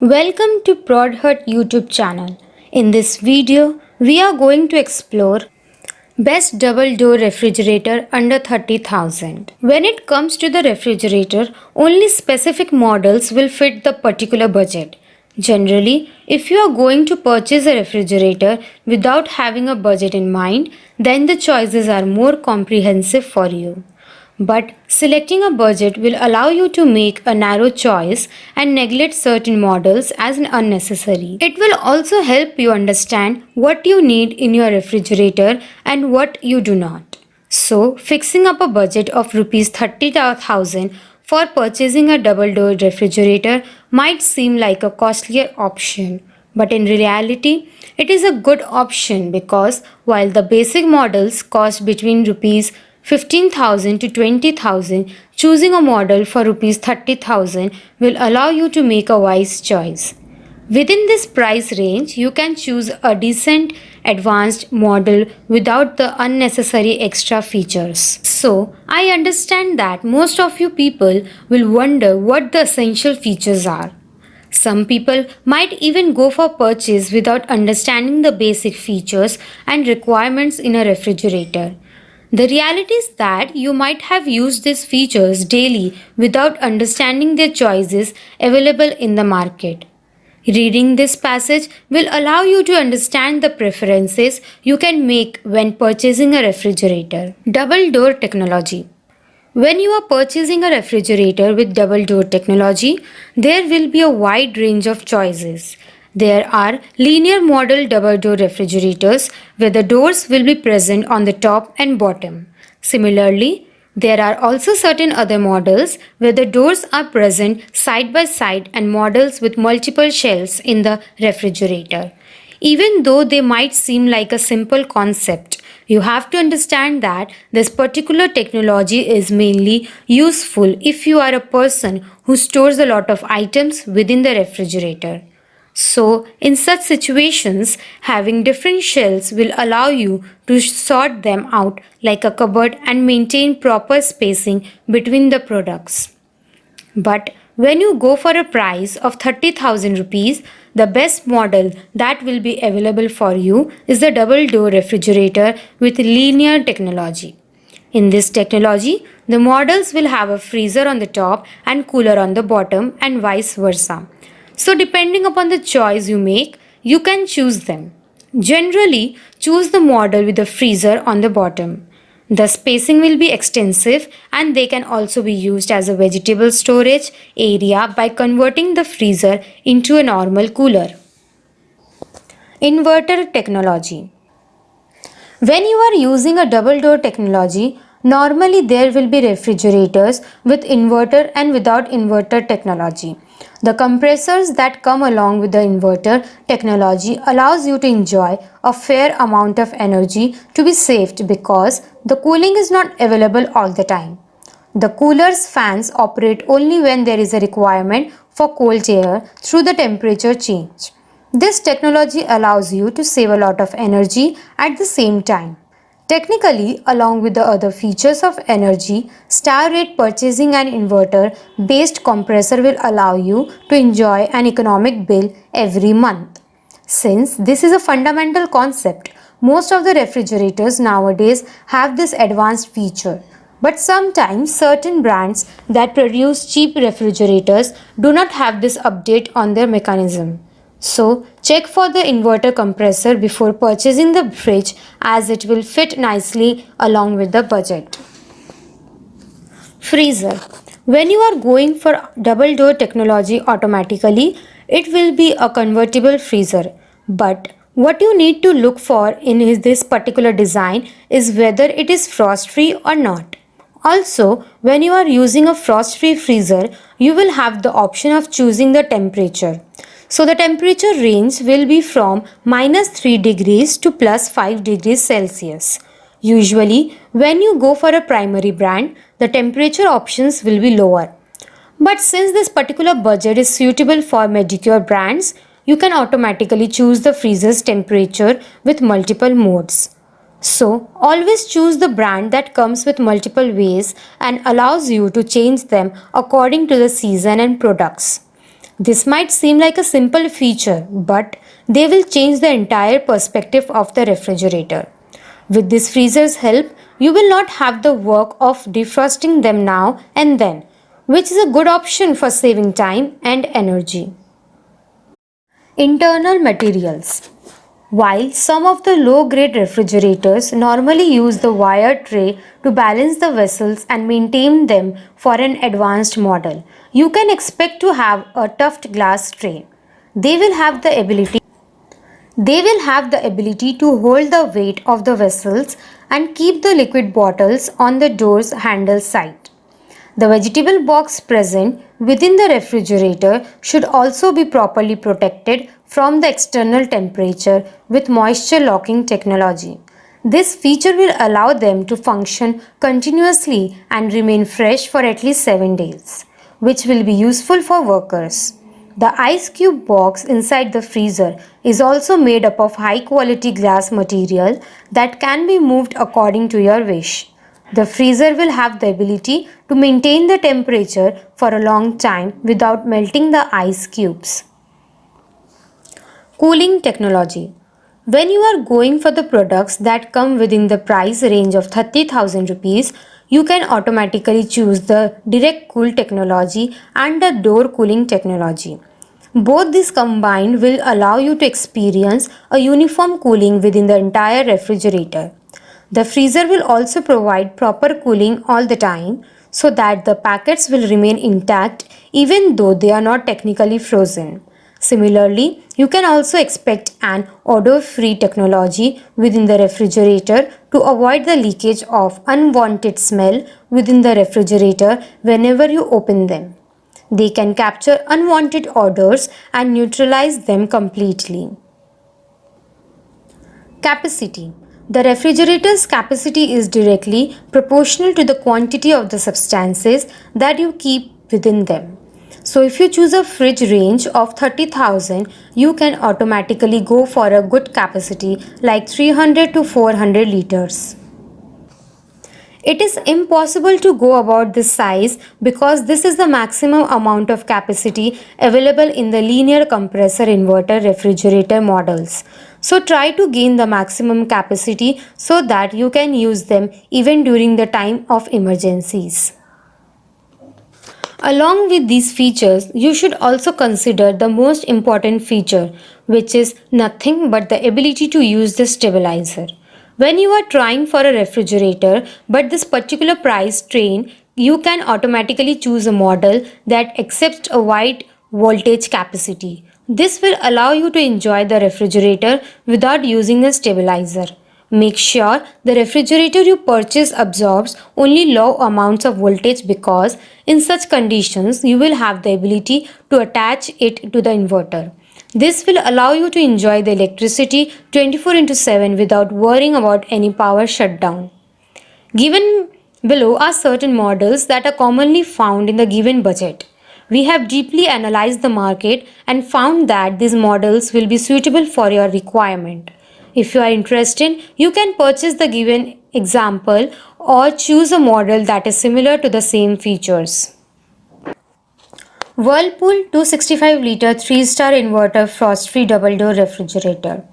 Welcome to Prodhurt YouTube channel. In this video, we are going to explore best double door refrigerator under 30,000. When it comes to the refrigerator, only specific models will fit the particular budget. Generally, if you are going to purchase a refrigerator without having a budget in mind, then the choices are more comprehensive for you. But selecting a budget will allow you to make a narrow choice and neglect certain models as unnecessary. It will also help you understand what you need in your refrigerator and what you do not. So, fixing up a budget of rupees 30,000 for purchasing a double door refrigerator might seem like a costlier option. But in reality, it is a good option because while the basic models cost between rupees 15,000 to 20,000, choosing a model for rupees 30,000 will allow you to make a wise choice. Within this price range, you can choose a decent advanced model without the unnecessary extra features. So, I understand that most of you people will wonder what the essential features are. Some people might even go for purchase without understanding the basic features and requirements in a refrigerator. The reality is that you might have used these features daily without understanding their choices available in the market. Reading this passage will allow you to understand the preferences you can make when purchasing a refrigerator. Double door technology. When you are purchasing a refrigerator with double door technology, there will be a wide range of choices. There are linear model double door refrigerators where the doors will be present on the top and bottom. Similarly, there are also certain other models where the doors are present side by side and models with multiple shelves in the refrigerator. Even though they might seem like a simple concept, you have to understand that this particular technology is mainly useful if you are a person who stores a lot of items within the refrigerator. So, in such situations, having different shelves will allow you to sort them out like a cupboard and maintain proper spacing between the products. But when you go for a price of 30,000 rupees, the best model that will be available for you is the double door refrigerator with linear technology. In this technology, the models will have a freezer on the top and cooler on the bottom and vice versa. So, depending upon the choice you make, you can choose them. Generally, choose the model with the freezer on the bottom. The spacing will be extensive and they can also be used as a vegetable storage area by converting the freezer into a normal cooler. Inverter technology. When you are using a double door technology, normally there will be refrigerators with inverter and without inverter technology. The compressors that come along with the inverter technology allows you to enjoy a fair amount of energy to be saved because the cooling is not available all the time. The cooler's fans operate only when there is a requirement for cold air through the temperature change. This technology allows you to save a lot of energy at the same time. Technically, along with the other features of energy, star rate purchasing an inverter based compressor will allow you to enjoy an economic bill every month. Since this is a fundamental concept, most of the refrigerators nowadays have this advanced feature. But sometimes certain brands that produce cheap refrigerators do not have this update on their mechanism. So, check for the inverter compressor before purchasing the fridge as it will fit nicely along with the budget. Freezer. When you are going for double door technology automatically, it will be a convertible freezer. But what you need to look for in this particular design is whether it is frost free or not. Also, when you are using a frost free freezer, you will have the option of choosing the temperature. So the temperature range will be from minus 3 degrees to plus 5 degrees Celsius. Usually, when you go for a primary brand, the temperature options will be lower. But since this particular budget is suitable for Medicure brands, you can automatically choose the freezer's temperature with multiple modes. So, always choose the brand that comes with multiple ways and allows you to change them according to the season and products. This might seem like a simple feature, but they will change the entire perspective of the refrigerator. With this freezer's help, you will not have the work of defrosting them now and then, which is a good option for saving time and energy. Internal materials. While some of the low-grade refrigerators normally use the wire tray to balance the vessels and maintain them for an advanced model, you can expect to have a tough glass tray. They will have the ability to hold the weight of the vessels and keep the liquid bottles on the door's handle side. The vegetable box present within the refrigerator should also be properly protected from the external temperature with moisture locking technology. This feature will allow them to function continuously and remain fresh for at least 7 days, which will be useful for workers. The ice cube box inside the freezer is also made up of high quality glass material that can be moved according to your wish. The freezer will have the ability to maintain the temperature for a long time without melting the ice cubes. Cooling technology. When you are going for the products that come within the price range of 30,000 rupees, you can automatically choose the direct cool technology and the door cooling technology. Both these combined will allow you to experience a uniform cooling within the entire refrigerator. The freezer will also provide proper cooling all the time so that the packets will remain intact even though they are not technically frozen. Similarly, you can also expect an odor-free technology within the refrigerator to avoid the leakage of unwanted smell within the refrigerator whenever you open them. They can capture unwanted odors and neutralize them completely. Capacity. The refrigerator's capacity is directly proportional to the quantity of the substances that you keep within them. So if you choose a fridge range of 30,000, you can automatically go for a good capacity like 300 to 400 liters. It is impossible to go about this size because this is the maximum amount of capacity available in the linear compressor inverter refrigerator models. So try to gain the maximum capacity so that you can use them even during the time of emergencies. Along with these features, you should also consider the most important feature, which is nothing but the ability to use the stabilizer. When you are trying for a refrigerator but this particular price train, you can automatically choose a model that accepts a wide voltage capacity. This will allow you to enjoy the refrigerator without using a stabilizer. Make sure the refrigerator you purchase absorbs only low amounts of voltage because in such conditions you will have the ability to attach it to the inverter. This will allow you to enjoy the electricity 24/7 without worrying about any power shutdown. Given below are certain models that are commonly found in the given budget. We have deeply analyzed the market and found that these models will be suitable for your requirement. If you are interested, you can purchase the given example or choose a model that is similar to the same features. Whirlpool 265-liter 3-star inverter frost-free double-door refrigerator.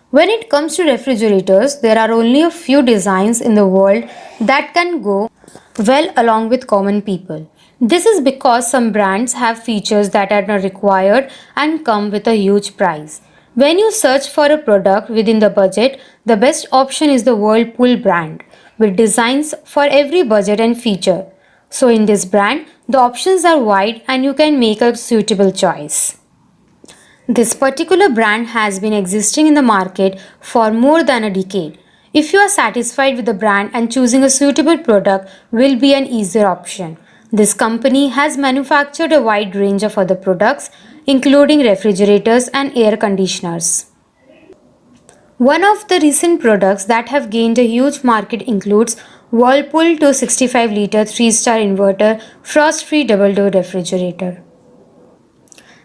When it comes to refrigerators, there are only a few designs in the world that can go well along with common people. This is because some brands have features that are not required and come with a huge price. When you search for a product within the budget, the best option is the Whirlpool brand, with designs for every budget and feature. So in this brand, the options are wide and you can make a suitable choice. This particular brand has been existing in the market for more than a decade. If you are satisfied with the brand and choosing a suitable product will be an easier option. This company has manufactured a wide range of other products including refrigerators and air conditioners. One of the recent products that have gained a huge market includes Whirlpool 265-liter 3-star inverter frost-free double-door refrigerator.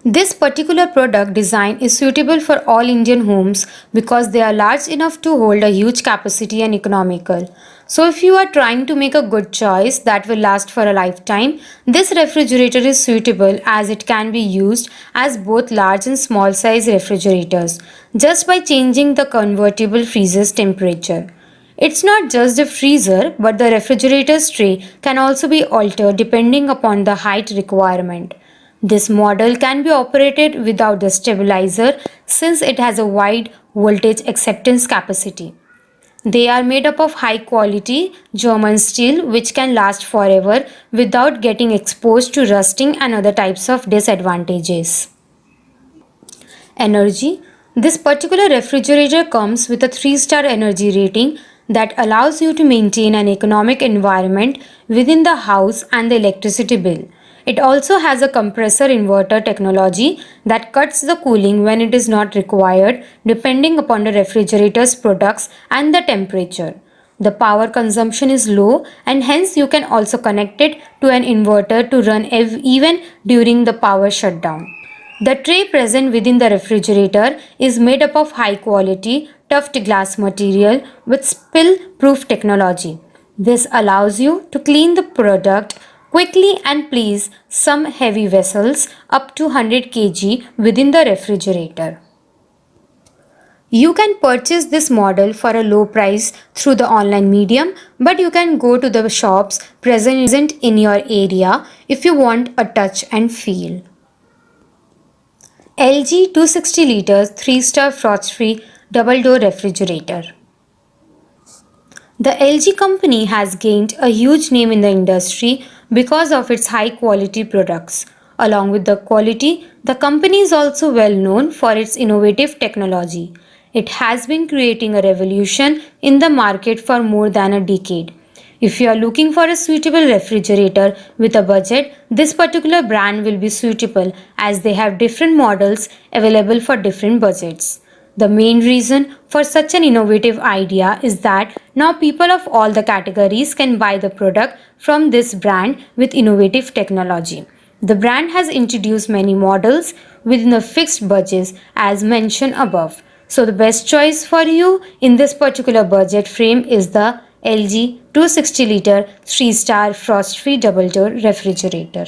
This particular product design is suitable for all Indian homes because they are large enough to hold a huge capacity and economical. So if you are trying to make a good choice that will last for a lifetime, this refrigerator is suitable as it can be used as both large and small size refrigerators just by changing the convertible freezer's temperature. It's not just the freezer, but the refrigerator's tray can also be altered depending upon the height requirement. This model can be operated without the stabilizer since it has a wide voltage acceptance capacity. They are made up of high quality German steel which can last forever without getting exposed to rusting and other types of disadvantages. Energy. This particular refrigerator comes with a 3-star energy rating that allows you to maintain an economic environment within the house and the electricity bill. It also has a compressor inverter technology that cuts the cooling when it is not required depending upon the refrigerator's products and the temperature. The power consumption is low and hence you can also connect it to an inverter to run even during the power shutdown. The tray present within the refrigerator is made up of high quality, tough glass material with spill proof technology. This allows you to clean the product quickly and place some heavy vessels up to 100 kg within the refrigerator. You can purchase this model for a low price through the online medium, but you can go to the shops present in your area if you want a touch and feel. LG 260 liters 3-star frost-free double-door refrigerator. The LG company has gained a huge name in the industry because of its high-quality products. Along with the quality, the company is also well known for its innovative technology. It has been creating a revolution in the market for more than a decade. If you are looking for a suitable refrigerator with a budget, this particular brand will be suitable as they have different models available for different budgets. The main reason for such an innovative idea is that now people of all the categories can buy the product from this brand with innovative technology. The brand has introduced many models within the fixed budgets as mentioned above. So the best choice for you in this particular budget frame is the LG 260 liter 3-star frost-free double-door refrigerator.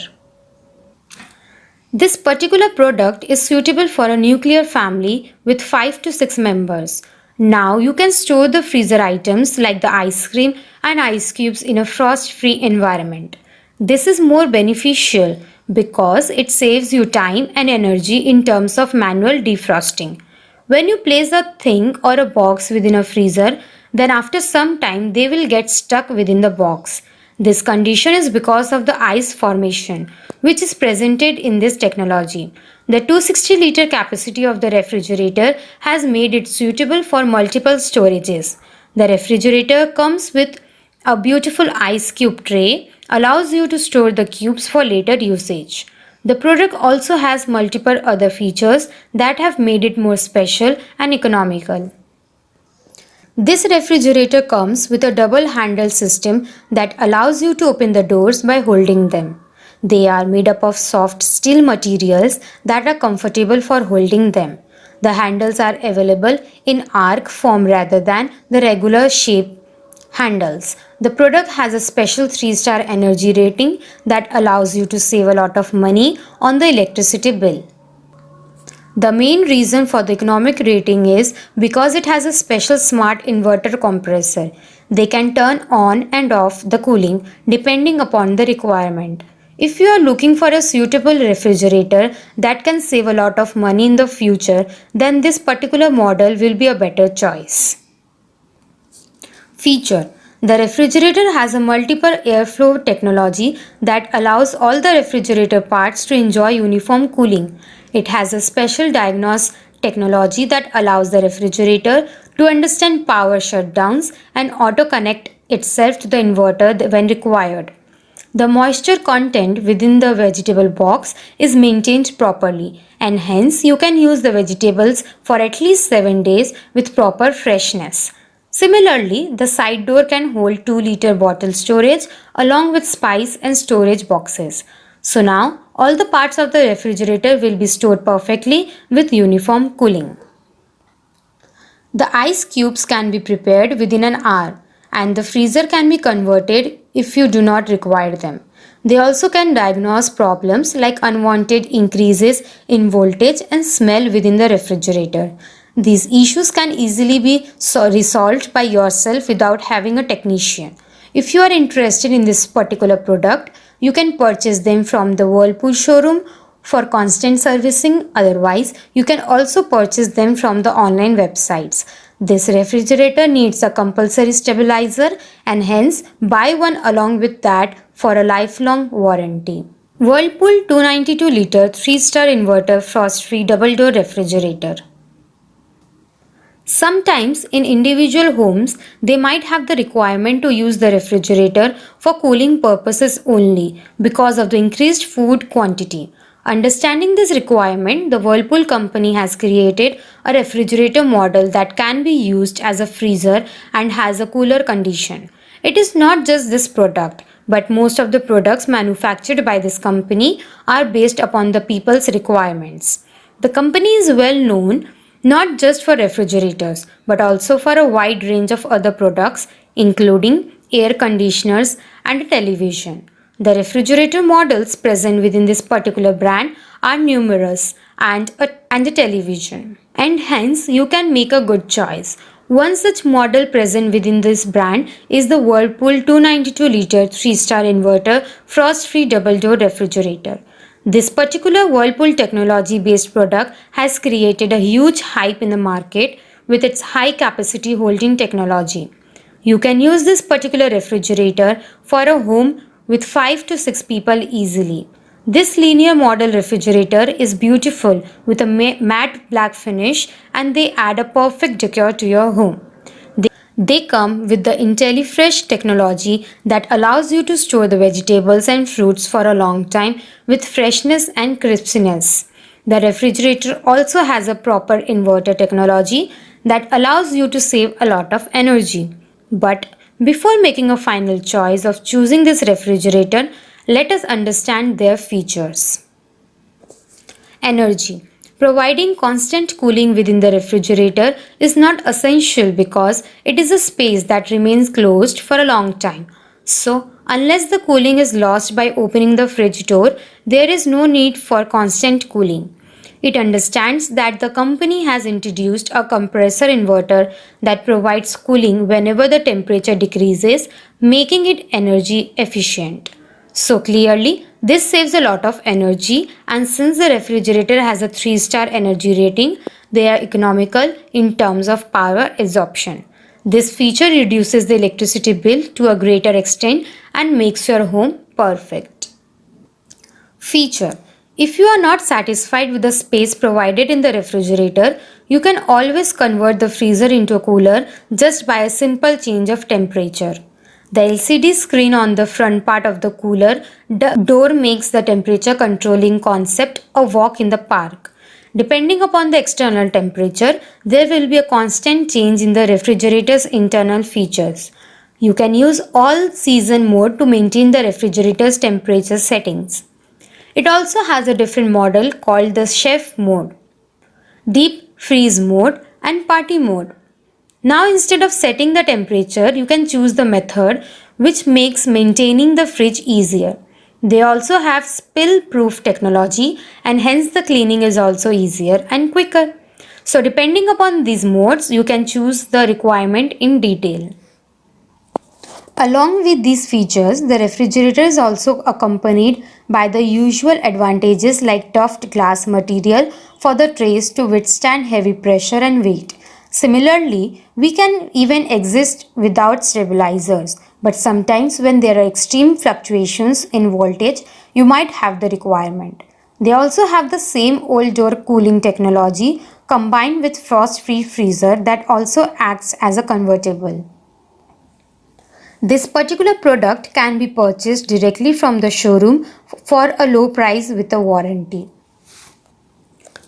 This particular product is suitable for a nuclear family with 5 to 6 members. Now you can store the freezer items like the ice cream and ice cubes in a frost-free environment. This is more beneficial because it saves you time and energy in terms of manual defrosting. When you place a thing or a box within a freezer, then after some time they will get stuck within the box. This condition is because of the ice formation, which is presented in this technology. The 260-liter capacity of the refrigerator has made it suitable for multiple storages. The refrigerator comes with a beautiful ice cube tray, allows you to store the cubes for later usage. The product also has multiple other features that have made it more special and economical. This refrigerator comes with a double handle system that allows you to open the doors by holding them. They are made up of soft steel materials that are comfortable for holding them. The handles are available in arc form rather than the regular shape handles. The product has a special 3-star energy rating that allows you to save a lot of money on the electricity bill. The main reason for the economic rating is because it has a special smart inverter compressor. They can turn on and off the cooling depending upon the requirement. If you are looking for a suitable refrigerator that can save a lot of money in the future, then this particular model will be a better choice. Feature. The refrigerator has a multiple airflow technology that allows all the refrigerator parts to enjoy uniform cooling. It has a special diagnose technology that allows the refrigerator to understand power shutdowns and auto-connect itself to the inverter when required. The moisture content within the vegetable box is maintained properly and hence you can use the vegetables for at least 7 days with proper freshness. Similarly, the side door can hold 2-liter bottle storage along with spice and storage boxes. So now, all the parts of the refrigerator will be stored perfectly with uniform cooling. The ice cubes can be prepared within an hour. and the freezer can be converted if you do not require them. They also can diagnose problems like unwanted increases in voltage and smell within the refrigerator. These issues can easily be resolved by yourself without having a technician. If you are interested in this particular product, you can purchase them from the Whirlpool showroom for constant servicing. Otherwise, you can also purchase them from the online websites. This refrigerator needs a compulsory stabilizer and hence buy one along with that for a lifelong warranty. Whirlpool 292 liter 3-star inverter frost-free double door refrigerator. Sometimes in individual homes, they might have the requirement to use the refrigerator for cooling purposes only because of the increased food quantity. Understanding this requirement, the Whirlpool company has created a refrigerator model that can be used as a freezer and has a cooler condition. It is not just this product, but most of the products manufactured by this company are based upon the people's requirements. The company is well known not just for refrigerators but also for a wide range of other products including air conditioners and television. The refrigerator models present within this particular brand are numerous and a television, and hence you can make a good choice. One such model present within this brand is the Whirlpool 292 liter 3-star inverter frost-free double door refrigerator. This particular Whirlpool technology based product has created a huge hype in the market with its high capacity holding technology. You can use this particular refrigerator for a home with 5 to 6 people easily. This linear model refrigerator is beautiful with a matte black finish and they add a perfect decor to your home. They come with the IntelliFresh technology that allows you to store the vegetables and fruits for a long time with freshness and crispness. The refrigerator also has a proper inverter technology that allows you to save a lot of energy. But before making a final choice of choosing this refrigerator, let us understand their features. Energy. Providing constant cooling within the refrigerator is not essential because it is a space that remains closed for a long time. So, unless the cooling is lost by opening the fridge door, there is no need for constant cooling. It understands that the company has introduced a compressor inverter that provides cooling whenever the temperature decreases, making it energy efficient. So clearly, this saves a lot of energy, and since the refrigerator has a 3-star energy rating, they are economical in terms of power absorption. This feature reduces the electricity bill to a greater extent and makes your home perfect. Feature. If you are not satisfied with the space provided in the refrigerator, you can always convert the freezer into a cooler just by a simple change of temperature. The LCD screen on the front part of the cooler door makes the temperature controlling concept a walk in the park. Depending upon the external temperature, there will be a constant change in the refrigerator's internal features. You can use all season mode to maintain the refrigerator's temperature settings. It also has a different model called the chef mode, deep freeze mode and party mode. Now instead of setting the temperature, you can choose the method which makes maintaining the fridge easier. They also have spill-proof technology and hence the cleaning is also easier and quicker. So depending upon these modes, you can choose the requirement in detail. Along with these features, the refrigerator is also accompanied by the usual advantages like tough glass material for the trays to withstand heavy pressure and weight. Similarly, we can even exist without stabilizers, but sometimes when there are extreme fluctuations in voltage, you might have the requirement. They also have the same old door cooling technology combined with frost-free freezer that also acts as a convertible. This particular product can be purchased directly from the showroom for a low price with a warranty.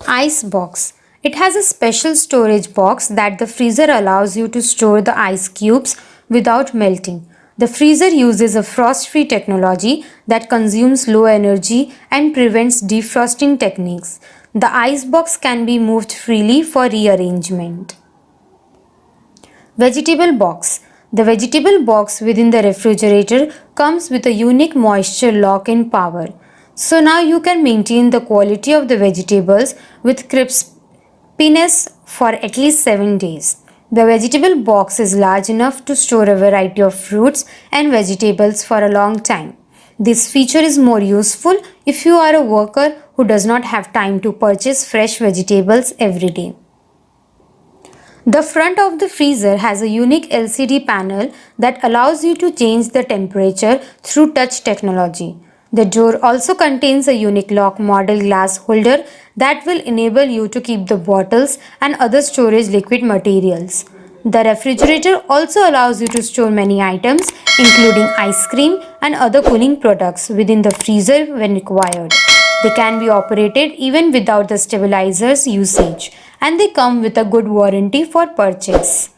Ice box. It has a special storage box that the freezer allows you to store the ice cubes without melting. The freezer uses a frost-free technology that consumes low energy and prevents defrosting techniques. The ice box can be moved freely for rearrangement. Vegetable box. The vegetable box within the refrigerator comes with a unique moisture lock-in power. So now you can maintain the quality of the vegetables with crispiness for at least 7 days. The vegetable box is large enough to store a variety of fruits and vegetables for a long time. This feature is more useful if you are a worker who does not have time to purchase fresh vegetables every day. The front of the freezer has a unique LCD panel that allows you to change the temperature through touch technology. The door also contains a unique lock model glass holder that will enable you to keep the bottles and other storage liquid materials. The refrigerator also allows you to store many items, including ice cream and other cooling products, within the freezer when required. They can be operated even without the stabilizer's usage, and they come with a good warranty for purchase.